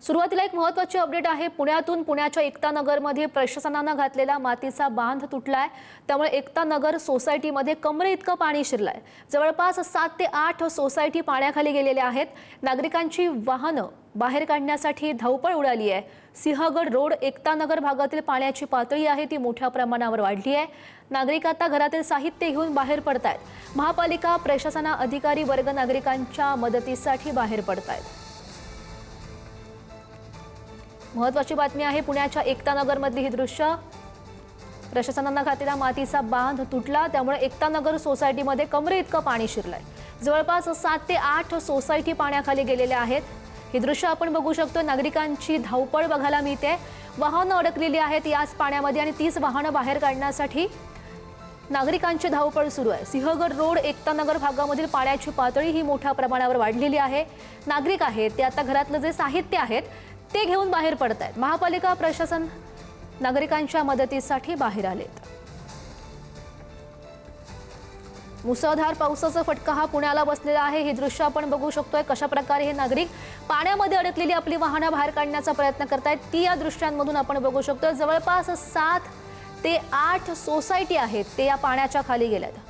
सुरुवातीला एक महत्त्वाची अपडेट आहे। पुण्यातून पुण्याच्या एकता नगरमध्ये प्रशासनाने घातलेला मातीचा बांध तुटलाय। त्यामुळे एकता नगर सोसायटीमध्ये कमरे इतकं पाणी शिरलंय। जवळपास 7 ते 8 सोसायटी पाण्याखाली गेलेल्या आहेत। नागरिकांची वाहनं बाहेर काढण्यासाठी धावपळ उडाली आहे। सिंहगड रोड एकता नगर भागातील पाण्याची पातळी आहे ती मोठ्या प्रमाणावर वाढली आहे। नागरिक आता घरातील साहित्य घेऊन बाहेर पडतायत। महापालिका प्रशासना अधिकारी वर्ग नागरिकांच्या मदतीसाठी बाहेर पडतायत। महत्त्वाची बातमी आहे। पुण्याच्या एकता नगर मधली ही दृश्य। प्रशासनाने घातलेला मातीचा बांध तुटला त्यामुळे एकता नगर सोसायटीमध्ये कमरे इतकं पाणी शिरलंय। जवळपास 7 ते 8 सोसायटी पाण्याखाली गेलेल्या आहेत। ही दृश्य आपण बघू शकतो। नागरिकांची धावपळ बघायला मिळते। वाहनं अडकलेली आहेत याच पाण्यामध्ये आणि 30 वाहनं बाहेर काढण्यासाठी नागरिकांची धावपळ सुरू आहे। सिंहगड रोड एकता नगर भागामधील पाण्याची पातळी ही मोठ्या प्रमाणावर वाढलेली आहे। नागरिक आहेत ते आता घरातलं जे साहित्य आहेत ते घेऊन बाहेर पडतायत। महापालिका प्रशासन नागरिकांच्या मदतीसाठी बाहेर आलेत। मुसळधार पावसाचा फटका हा पुण्याला बसलेला आहे। हे दृश्य आपण बघू शकतोय कशा प्रकारे हे नागरिक पाण्यामध्ये अडकलेली आपली वाहनं बाहेर काढण्याचा प्रयत्न करतायत ती या दृश्यांमधून आपण बघू शकतोय। जवळपास 7 ते 8 सोसायटी आहेत ते या पाण्याच्या खाली गेल्यात।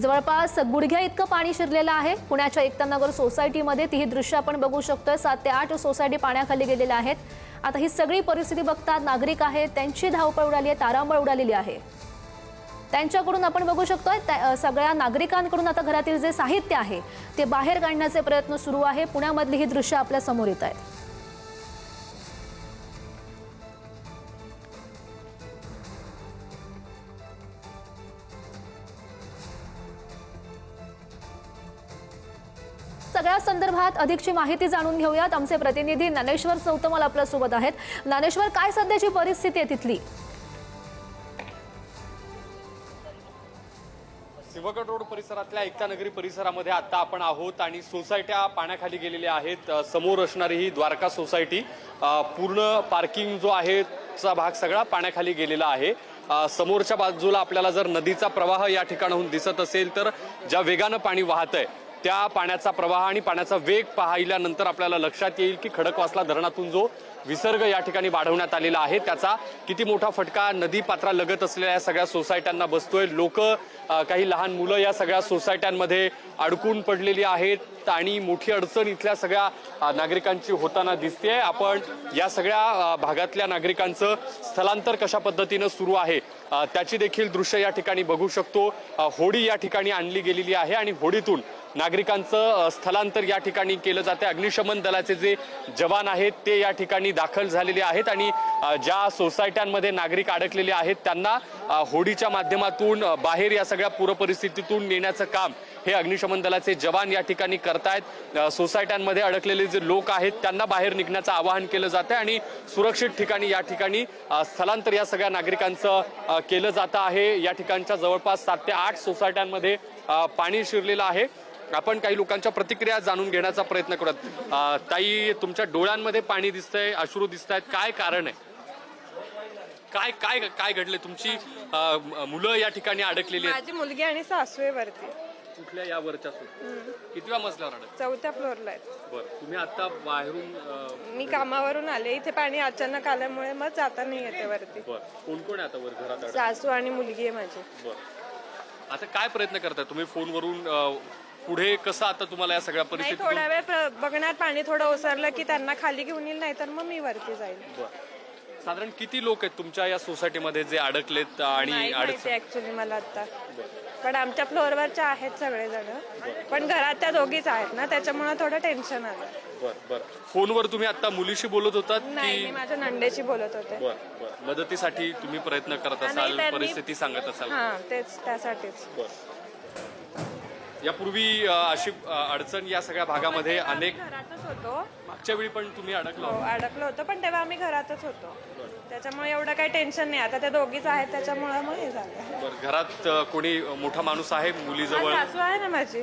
जवळपास गुडघ्या इतकं पाणी शिरलेलं आहे पुण्याच्या एकता नगर सोसायटीमध्ये। ती ही दृश्य आपण बघू शकतोय। 7 ते 8 सोसायटी पाण्याखाली गेलेल्या आहेत। आता ही सगळी परिस्थिती बघतात नागरिक आहेत त्यांची धावपळ उडाली आहे, तारांबळ उडालेली आहे। त्यांच्याकडून आपण बघू शकतोय सगळ्या नागरिकांकडून आता घरातील जे साहित्य आहे ते बाहेर काढण्याचे प्रयत्न सुरू आहे। पुण्यामधली ही दृश्य आपल्या समोर येत आहेत। सगळ्या संदर्भात अधिकची माहिती जाणून घेऊयात। आमचे प्रतिनिधी ज्ञानेश्वर चौतमल आपल्या सोबत आहेत। ज्ञानेश्वर, काय सध्याची परिस्थिती आहे तिथली? सिंहगड रोड परिसरातल्या एकता नगरी परिसरामध्ये आता आपण आहोत आणि सोसायट्या पाण्याखाली गेलेल्या आहेत। समोर असणारी ही द्वारका सोसायटी पूर्ण पार्किंग जो आहे चा भाग सगळा पाण्याखाली गेलेला आहे। समोरच्या बाजूला आपल्याला जर नदीचा प्रवाह या ठिकाणाहून दिसत असेल तर ज्या वेगानं पाणी वाहतंय त्या पाण्याचा प्रवाह आणि पाण्याचा वेग पाहिल्यानंतर आपल्याला लक्षात येईल की खडकवासला धरणातून जो विसर्ग या ठिकाणी वाढवण्यात आलेला आहे त्याचा किती मोठा फटका नदी पात्रालगत असलेल्या या सगळ्या सोसायट्यांना बसतोय। लोक काही लहान मुलं या सगळ्या सोसायट्यांमध्ये अडकून पडलेली आहेत आणि मोठी अडचण इथल्या सगळ्या नागरिकांची होताना दिसते। आपण या सगळ्या भागातल्या नागरिकांचं स्थलांतर कशा पद्धतीनं सुरू आहे त्याची देखील दृश्य या ठिकाणी बघू शकतो। होडी या ठिकाणी आणली गेलेली आहे आणि होडीतून नागरिकांचं स्थलांतर या ठिकाणी केलं जाते। अग्निशमन दलाचे जे जवान आहेत ते या ठिकाणी दाखल झालेले आहेत आणि ज्या सोसायट्यांमध्ये नागरिक अडकलेले आहेत त्यांना होडीच्या माध्यमातून बाहेर या सगळ्या पूरपरिस्थितीतून नेण्याचं काम हे अग्निशमन दलाचे जवान या ठिकाणी करतायत। सोसायट्यांमध्ये अडकलेले जे लोक आहेत त्यांना बाहेर निघण्याचं आवाहन केलं जातं आणि सुरक्षित ठिकाणी या ठिकाणी स्थलांतर या सगळ्या नागरिकांचं केलं जातं आहे। या ठिकाणच्या जवळपास 7 ते 8 सोसायट्यांमध्ये पाणी शिरलेलं आहे। आपण काही लोकांच्या प्रतिक्रिया जाणून घेण्याचा प्रयत्न करूयात। ताई, तुमच्या डोळ्यांमध्ये पाणी दिसतंय, अश्रू दिसतायत, काय कारण आहे? काय काय काय घडले? तुमची मुलं या ठिकाणी अडकलेली आहेत? माझी मुलगी आणि सासू आहे वरती। कुठल्या या वरच्या कितव्या मजल्यावर अडक? 4थ्या फ्लोअरला आहेत। बरं, तुम्ही आता बाहेरून? मी कामावरून आले, इथे पाणी अचानक आल्यामुळे मग जाता नाही येते वरती। बरं, कोण कोण आहे आता वर घरात? सासू आणि मुलगी आहे माझी। बरं, आता काय प्रयत्न करताय तुम्ही फोनवरून? पुढे कसं आता तुम्हाला या सगळ्या परिस्थितीत? थोडा वेळ बघणार, पाणी थोडं ओसरलं की त्यांना खाली घेऊन येईल, नाही तर मग मी वरती जाईल। साधारण किती लोक आहेत तुमच्या या सोसायटीमध्ये जे अडकलेत आणि ऍक्च्युली मला आता, पण आमच्या फ्लोअरवरच्या आहेत सगळेजण, पण घरात त्या दोघीच आहेत ना त्याच्यामुळे थोडं टेन्शन आलं। बरं, फोनवर तुम्ही आता मुलीशी बोलत होतात नाही, मी माझ्या नंदेशी बोलत होते। बरं, मदतीसाठी तुम्ही प्रयत्न करत असाल, परिस्थिती सांगत असाल? हां, तेच त्यासाठीच। यापूर्वी अशी अडचण या सगळ्या भागामध्ये अनेक घरातच होतो। मागच्या वेळी पण तुम्ही अडकलो होतो, पण तेव्हा आम्ही घरातच होतो, त्याच्यामुळे एवढं काही टेन्शन नाही। आता त्या दोघीच आहेत त्याच्यामुळे मग हे झालं। बरं, घरात कोणी मोठा माणूस आहे मुलीजवळ? सासू आहे ना माझी।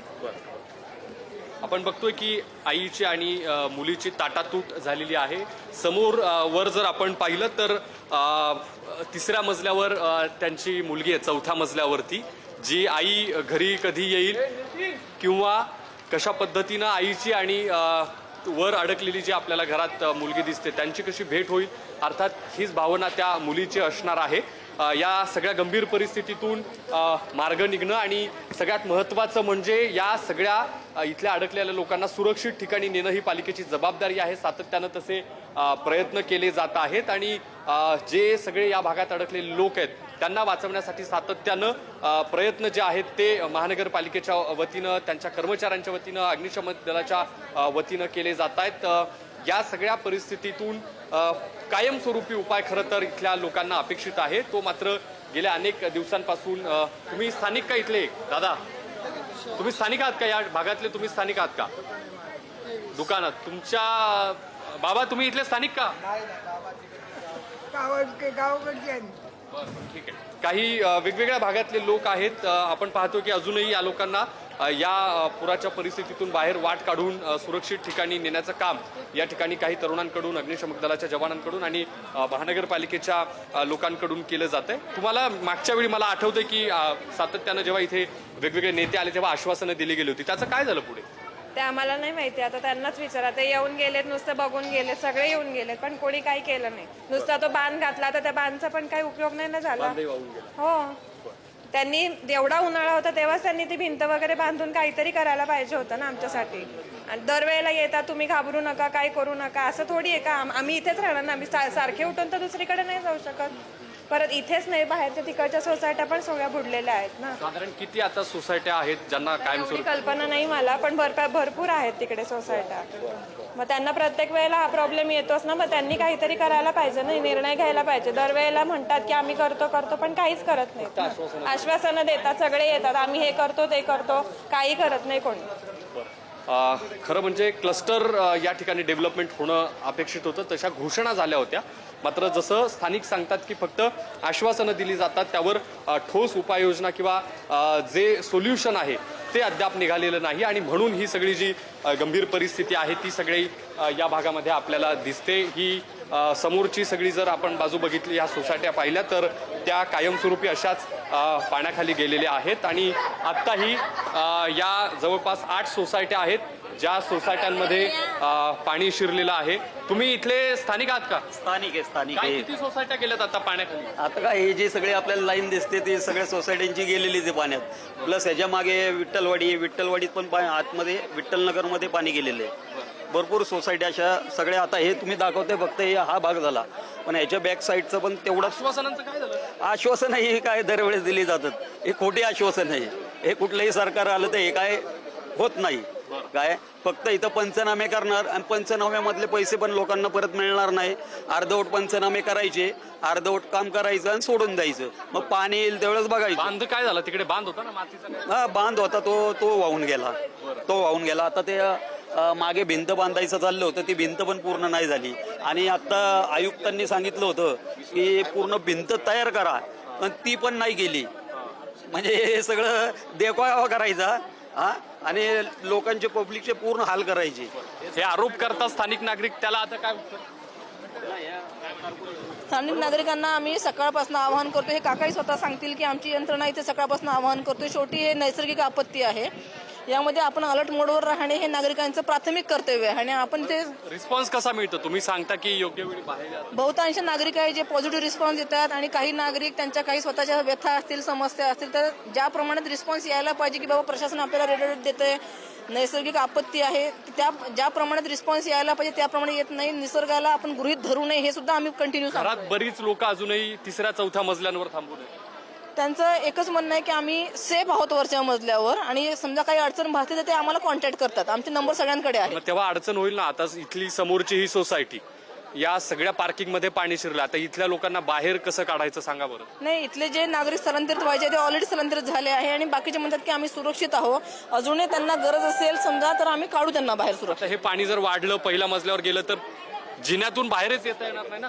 आपण बघतोय की आईची आणि मुलीची ताटातूट झालेली आहे। समोर वर जर आपण पाहिलं तर 3ऱ्या मजल्यावर त्यांची मुलगी आहे, 4थ्या मजल्यावरती, जी आई घरी कधी येईल किंवा कशा पद्धतीनं आईची आणि वर अडकलेली जी आपल्याला घरात मुलगी दिसते त्यांची कशी भेट होईल, अर्थात हीच भावना त्या मुलीची असणार आहे. या सगळ्या गंभीर परिस्थितीतून मार्ग निघणं आणि सगळ्यात महत्त्वाचं म्हणजे या सगळ्या इथल्या अडकलेल्या लोकांना सुरक्षित ठिकाणी नेणं ही पालिकेची जबाबदारी आहे. सातत्यानं तसे प्रयत्न केले जात आहेत आणि जे सगळे या भागात अडकलेले लोक आहेत त्यांना वाचवण्यासाठी सातत्यानं प्रयत्न जे आहेत ते महानगरपालिकेच्या वतीनं, त्यांच्या कर्मचाऱ्यांच्या वतीनं, अग्निशमन दलाच्या वतीनं केले जात आहेत. या सगळ्या परिस्थितीतून कायमस्वरूपी उपाय खरं तर इथल्या लोकांना अपेक्षित आहे. तो मात्र गेल्या अनेक दिवसांपासून तुम्ही स्थानिक का इथले दादा, तुम्ही स्थानिक आहात का या भागातले? तुम्ही स्थानिक आहात का? दुकानात तुमच्या बाबा तुम्ही इथले स्थानिक का? गावाकडचे ठीक आहे. काही वेगवेगळ्या भागातले लोक आहेत. आपण पाहतो की अजूनही या लोकांना या पुराच्या परिस्थितीतून बाहेर वाट काढून सुरक्षित ठिकाणी नेण्याचं काम या ठिकाणी काही तरुणांकडून, अग्निशमन दलाच्या जवानांकडून आणि महानगरपालिकेच्या लोकांकडून केलं जातंय. तुम्हाला मागच्या वेळी मला आठवतंय की सातत्यानं जेव्हा इथे वेगवेगळे नेते आले तेव्हा आश्वासनं दिली गेली होती. त्याचं काय झालं पुढे? ते आम्हाला नाही माहिती, आता त्यांनाच विचारा. ते येऊन गेलेत, नुसतं बघून गेलेत, सगळे येऊन गेलेत, पण कोणी काही केलं नाही. नुसता तो बांध घातला, तर त्या बांधचा पण काही उपयोग नाही ना झाला. हो, त्यांनी एवढा उन्हाळा होता तेव्हाच त्यांनी ती भिंत वगैरे बांधून काहीतरी करायला पाहिजे होतं ना आमच्यासाठी. आणि दरवेळेला येतात तुम्ही घाबरू नका, काय करू नका, असं थोडी आहे का? आम्ही इथेच राहणार ना, आम्ही सारखे उठून तर दुसरीकडे नाही जाऊ शकत. परत इथेच नाही, बाहेरच्या तिकडच्या सोसायट्या पण सगळ्या बुडलेल्या आहेत ना. साधारण किती आता सोसायट्या आहेत ज्यांना एवढी कल्पना नाही मला, पण भरपूर आहेत तिकडे सोसायट्या. मग त्यांना प्रत्येक वेळेला हा प्रॉब्लेम येतोच ना, मग त्यांनी काहीतरी करायला पाहिजे ना, निर्णय घ्यायला पाहिजे. दरवेळेला म्हणतात की आम्ही करतो पण काहीच करत नाही. आश्वासनं देतात, सगळे येतात, आम्ही हे करतो ते करतो, काही करत नाही कोणी. खरं म्हणजे क्लस्टर या ठिकाणी डेव्हलपमेंट होणं अपेक्षित होतं, तशा घोषणा झाल्या होत्या. मात्र जसं स्थानिक सांगतात की फक्त आश्वासनं दिली जातात, त्यावर ठोस उपाययोजना किंवा जे सोल्युशन आहे ते अद्याप निघालेलं नाही. आणि म्हणून ही सगळी जी गंभीर परिस्थिती आहे ती सगळी या भागामध्ये आपल्याला दिसते. ही समोरची सगळी जर आपण बाजू बघितली, या सोसायट्या पाहिल्या तर त्या कायमस्वरूपी अशाच पाण्याखाली गेलेल्या आहेत. आणि आत्ताही या जवळपास 8 सोसायट्या आहेत ज्या सोसायट्यांमध्ये पाणी शिरलेलं आहे. तुम्ही इथले स्थानिक आहात का? स्थानिक काय आहे. किती सोसायट्या गेल्यात आता पाण्याखाली? आता काय हे जे सगळे आपल्याला लाईन दिसते ती सगळ्या सोसायट्यांची गेलेलीच आहे पाण्यात. प्लस ह्याच्या मागे विठ्ठलवाडीत पण आतमध्ये विठ्ठलनगरमध्ये पाणी गेलेलं आहे. भरपूर सोसायटी अशा सगळ्या. आता हे तुम्ही दाखवते फक्त हा भाग झाला, पण ह्याच्या बॅक साईडचं पण तेवढं आश्वासनांचं काय झालं? आश्वासन ही काय दरवेळेस दिली जातात. हे खोटी आश्वासन आहे. हे कुठलंही सरकार आलं तर हे काय होत नाही. काय फक्त इथं पंचनामे करणार आणि पंचनाम्यामधले पैसे पण लोकांना परत मिळणार नाही. अर्धवट पंचनामे करायचे, अर्धवट काम करायचं आणि सोडून द्यायचं. मग पाणी येईल त्यावेळेस बघायचं. बांध काय झाला तिकडे? बांध होता ना मातीचा? हा बांध होता, तो वाहून गेला. आता ते मागे भिंत बांधायचं चाललं होतं, ती भिंत पण पूर्ण नाही झाली. आणि आता आयुक्तांनी सांगितलं होतं की पूर्ण भिंत तयार करा, पण ती पण नाही केली. म्हणजे हे सगळं देखावा करायचा आणि लोकांचे, पब्लिकचे पूर्ण हाल करायचे. हे आरोप करतात स्थानिक नागरिक, त्याला आता काय उत्तर? स्थानिक नागरिकांना आम्ही सकाळपासून आवाहन करतो. हे काकाही स्वतः सांगतील की आमची यंत्रणा इथे सकाळपासून आवाहन करतो. शेवटी हे नैसर्गिक आपत्ती आहे, यामध्ये आपण अलर्ट मोडवर राहणे हे नागरिकांचं प्राथमिक कर्तव्य आहे. आणि आपण ते रिस्पॉन्स कसा मिळतो? तुम्ही सांगता की योग्य वेळी बाहेर बहुतांश नागरिक आहे जे पॉझिटिव्ह रिस्पॉन्स देतात, आणि काही नागरिक त्यांच्या काही स्वतःच्या व्यथा असतील, समस्या असतील, तर ज्या प्रमाणात रिस्पॉन्स यायला पाहिजे की बाबा प्रशासन आपल्याला रेड अलर्ट देतंय, नैसर्गिक आपत्ती आहे, ज्या प्रमाणात रिस्पॉन्स यायला पाहिजे त्याप्रमाणे येत नाही. निसर्गाला आपण गृहीत धरू नये हे सुद्धा आम्ही कंटिन्यू सांगतो. घरात बरीच लोक अजूनही 3ऱ्या-4थ्या मजल्यांवर थांबून आहेत. त्यांचं एकच म्हणणं आहे की आम्ही सेफ आहोत वरच्या मजल्यावर, आणि समजा काही अडचण भासली तर ते आम्हाला कॉन्टॅक्ट करतात. आमचे नंबर सगळ्यांकडे आहे. मग तेव्हा अडचण होईल ना. आता इथली समोरची ही सोसायटी, या सगळ्या पार्किंगमध्ये पाणी शिरलं. आता इथल्या लोकांना बाहेर कसं काढायचं सांगा बरं? नाही, इथले जे नागरिक स्थलांतरित व्हायचे ते ऑलरेडी स्थलांतरित झाले आहे, आणि बाकीचे म्हणतात की आम्ही सुरक्षित आहोत. अजूनही त्यांना गरज असेल समजा तर आम्ही काढू त्यांना बाहेर सुरक्षित. आता हे पाणी जर वाढलं, पहिल्या मजल्यावर गेलं तर जिन्यातून बाहेरच येता येणार नाही ना.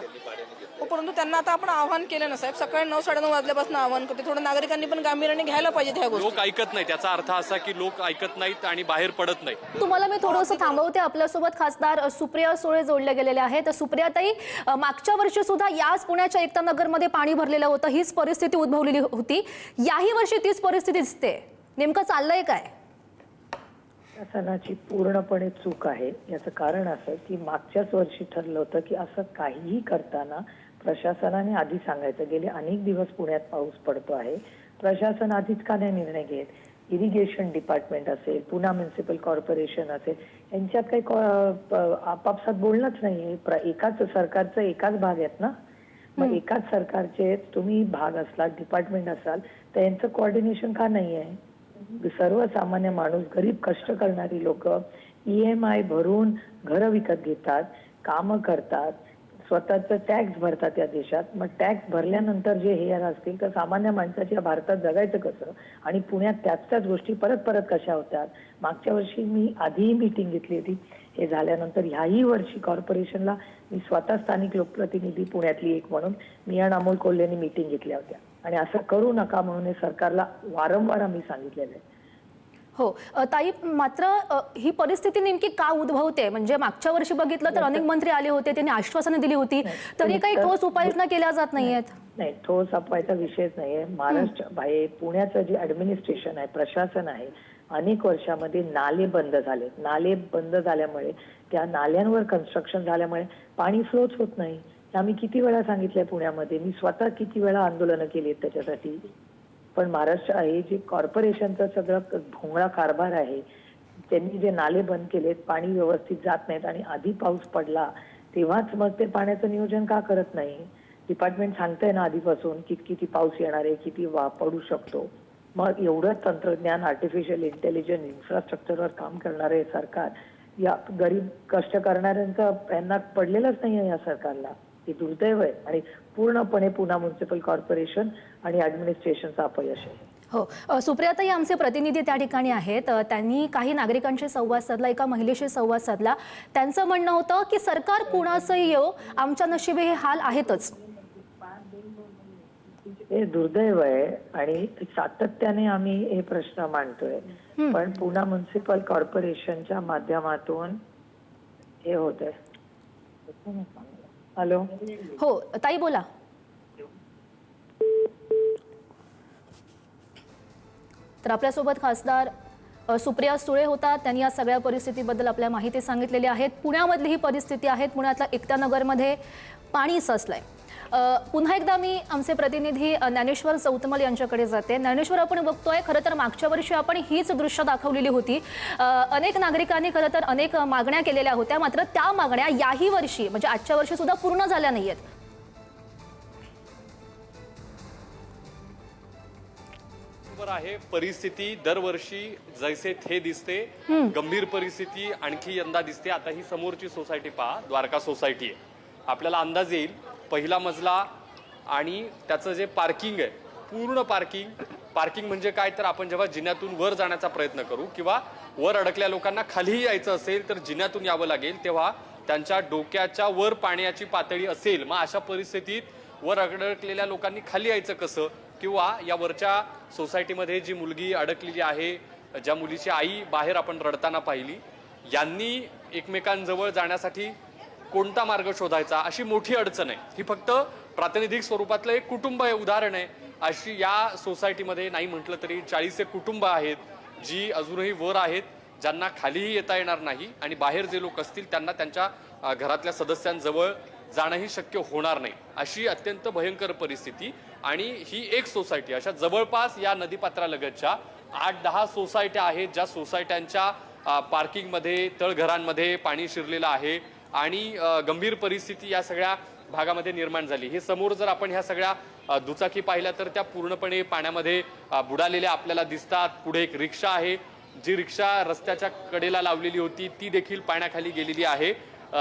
हो, परंतु त्यांना आता आपण आव्हान केलं ना साहेब, सकाळी 9-9:30 वाजल्यापासून आव्हान करते. थोडं नागरिकांनी पण गांभीर्याने घ्यायला पाहिजे ह्या गोष्टी. लोक ऐकत नाही, त्याचा अर्थ असा की लोक ऐकत नाहीत आणि बाहेर पडत नाही. तुम्हाला मी थोडंसं थांबवते. आपल्यासोबत खासदार सुप्रिया सुळे जोडले गेलेले आहेत. सुप्रियाताई, मागच्या वर्षी सुद्धा याच पुण्याच्या एकता नगरमध्ये पाणी भरलेलं होतं, हीच परिस्थिती उद्भवलेली होती. याही वर्षी तीच परिस्थिती दिसते. नेमकं चाललंय काय? प्रशासनाची पूर्णपणे चूक आहे. याचं कारण असं की मागच्याच वर्षी ठरलं होतं की असं काहीही करताना प्रशासनाने आधी सांगायचं. गेले अनेक दिवस पुण्यात पाऊस पडतो आहे, प्रशासन आधीच का नाही निर्णय घेत? इरिगेशन डिपार्टमेंट असेल, पुणे म्युनिसिपल कॉर्पोरेशन असेल, यांच्यात काही आपापसात बोलणंच नाही. एकाच सरकारचं एकाच भाग आहेत ना, मग एकाच सरकारचे तुम्ही भाग असला, डिपार्टमेंट असाल, तर यांचं कोऑर्डिनेशन का नाही आहे? सर्वसामान्य माणूस, गरीब कष्ट करणारी लोक EMI भरून घरं विकत घेतात, कामं करतात, स्वतःचं टॅक्स भरतात या देशात. मग टॅक्स भरल्यानंतर जे हे असतील तर सामान्य माणसाच्या भारतात जगायचं कसं? आणि पुण्यात त्याच गोष्टी परत परत कशा होतात? मागच्या वर्षी मी आधीही मीटिंग घेतली होती, हे झाल्यानंतर ह्याही वर्षी कॉर्पोरेशनला मी स्वतः स्थानिक लोकप्रतिनिधी पुण्यातली एक म्हणून मी आणि अमोल कोल्हेनी मीटिंग घेतल्या होत्या आणि असं करू नका म्हणून सरकारला वारंवार आम्ही सांगितलेलं आहे. हो ताई, मात्र ही परिस्थिती नेमकी का उद्भवते? म्हणजे मागच्या वर्षी बघितलं तर अनेक मंत्री आले होते, त्यांनी आश्वासनं दिली होती, तरी काही ठोस उपाययोजना केल्या जात नाहीयेत. नाही, ठोस अपवायचा विषयच नाहीये. महाराष्ट्र पुण्याचं जे ऍडमिनिस्ट्रेशन आहे, प्रशासन आहे, अनेक वर्षामध्ये नाले बंद झाले. नाले बंद झाल्यामुळे, त्या नाल्यांवर कन्स्ट्रक्शन झाल्यामुळे पाणी फ्लोच होत नाही. आम्ही किती वेळा सांगितलंय पुण्यामध्ये, मी स्वतः किती वेळा आंदोलनं केली आहेत त्याच्यासाठी. पण महाराष्ट्र आहे जे कॉर्पोरेशनचं सगळं भोंगळा कारभार आहे, त्यांनी जे नाले बंद केलेत, पाणी व्यवस्थित जात नाहीत आणि आधी पाऊस पडला तेव्हाच मग ते पाण्याचं नियोजन का करत नाही? डिपार्टमेंट सांगतंय ना आधीपासून किती पाऊस येणार आहे, किती पडू शकतो. मग एवढं तंत्रज्ञान, आर्टिफिशियल इंटेलिजन्स, इन्फ्रास्ट्रक्चरवर काम करणारे सरकार या गरीब कष्ट करणाऱ्यांचा यांना पडलेलंच नाही आहे या सरकारला. हे दुर्दैव आहे आणि पूर्णपणे पुणे म्युनिसिपल कॉर्पोरेशन आणि ऍडमिनिस्ट्रेशनचं अपयश आहे. हो, सुप्रियाताई आमचे प्रतिनिधी त्या ठिकाणी आहेत. त्यांनी काही नागरिकांशी संवाद साधला, एका महिलेशी संवाद साधला. त्यांचं म्हणणं होतं की सरकार कुणाचंही येऊ, आमच्या नशिबी हे हाल आहेतच. हे दुर्दैव आहे आणि सातत्याने आम्ही हे प्रश्न मांडतोय, पण पुणे म्युनिसिपल कॉर्पोरेशनच्या माध्यमातून हे होत आहे. हॅलो, हो ताई बोला. तर आपल्यासोबत खासदार सुप्रिया सुळे होता. त्यांनी या सगळ्या परिस्थितीबद्दल आपल्या माहिती सांगितलेली आहेत. पुण्यामधली ही परिस्थिती आहे. पुण्यातल्या एकता नगरमध्ये पाणी साचलंय. पुन्हा एकदा मी आमचे प्रतिनिधी ज्ञानेश्वर चौतमल यांच्याकडे जाते. ज्ञानेश्वर, आपण बघतोय खरं तर मागच्या वर्षी आपण हीच दृश्य दाखवलेली होती. अनेक नागरिकांनी खरं तर अनेक मागण्या केलेल्या होत्या, मात्र त्या मागण्या याही वर्षी म्हणजे आजच्या वर्षी सुद्धा पूर्ण झाल्या नाहीयेत. आहे परिस्थिती दरवर्षी जैसे थे दिसते, गंभीर परिस्थिती आणखी यंदा दिसते. आता ही समोरची सोसायटी पहा, द्वारका सोसायटी आहे. आपल्याला अंदाज येईल, पहिला मजला आणि त्याचं जे पार्किंग आहे, पूर्ण पार्किंग म्हणजे काय, तर आपण जेव्हा जिन्यातून वर जाण्याचा प्रयत्न करू किंवा वर अडकल्या लोकांना खालीही यायचं असेल तर जिन्यातून यावं लागेल, तेव्हा त्यांच्या डोक्याच्या वर पाण्याची पातळी असेल. मग अशा परिस्थितीत वर अडकलेल्या लोकांनी खाली यायचं कसं? किंवा या वरच्या सोसायटीमध्ये जी मुलगी अडकलेली आहे, ज्या मुलीची आई बाहेर आपण रडताना पाहिली, यांनी एकमेकांजवळ जाण्यासाठी कोणता मार्ग शोधायचा, अशी मोठी अडचण आहे. ही फक्त प्रातिनिधिक स्वरूपातलं एक कुटुंब आहे, उदाहरण आहे. अशी या सोसायटीमध्ये नाही म्हटलं तरी 40 कुटुंब आहेत जी अजूनही वर आहेत, ज्यांना खालीही येता येणार नाही आणि बाहेर जे लोक असतील त्यांना त्यांच्या घरातल्या सदस्यांजवळ जाणंही शक्य होणार नाही. अशी अत्यंत भयंकर परिस्थिती. आणि ही एक सोसायटी, अशा जवळपास या नदीपात्रालगतच्या 8-10 सोसायट्या आहेत, ज्या सोसायट्यांच्या पार्किंगमध्ये, तळघरांमध्ये पाणी शिरलेलं आहे आणि गंभीर परिस्थिती या सगळ्या भागामध्ये निर्माण झाली. हे समोर जर आपण ह्या सगळ्या दुचाकी पाहिल्या तर त्या पूर्णपणे पाण्यामध्ये बुडालेल्या आपल्याला दिसतात. पुढे एक रिक्षा आहे, जी रिक्षा रस्त्याच्या कडेला लावलेली होती ती देखील पाण्याखाली गेलेली आहे.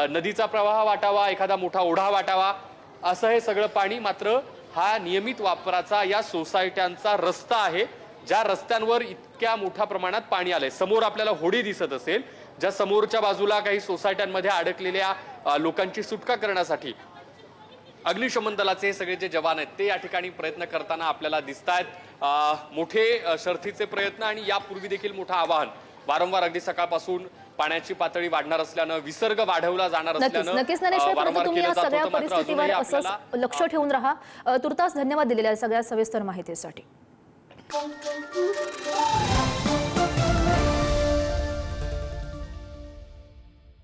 नदीचा प्रवाह वाटावा, एखादा मोठा ओढा वाटावा, असं हे सगळं पाणी. मात्र हा नियमित वापराचा या सोसायट्यांचा रस्ता आहे, ज्या रस्त्यांवर इतक्या मोठ्या प्रमाणात पाणी आलंय. समोर आपल्याला होडी दिसत असेल, ज्या समोरच्या बाजूला काही सोसायट्यांमध्ये अडकलेल्या लोकांची सुटका करण्यासाठी अग्निशमन दलाचे हे सगळे जे जवान आहेत ते या ठिकाणी प्रयत्न करताना आपल्याला दिसत आहेत. मोठे शर्थीचे प्रयत्न आणि यापूर्वी देखील मोठं आवाहन वारंवार, अगदी सकाळपासून पाण्याची पातळी वाढणार असल्यानं, विसर्ग वाढवला जाणार असल्यानं नक्कीच ज्ञानेश्वर, तुम्ही या सगळ्या परिस्थितीवर असंच लक्ष ठेवून राहा. तुर्तास धन्यवाद दिलेल्या सगळ्या सविस्तर माहितीसाठी.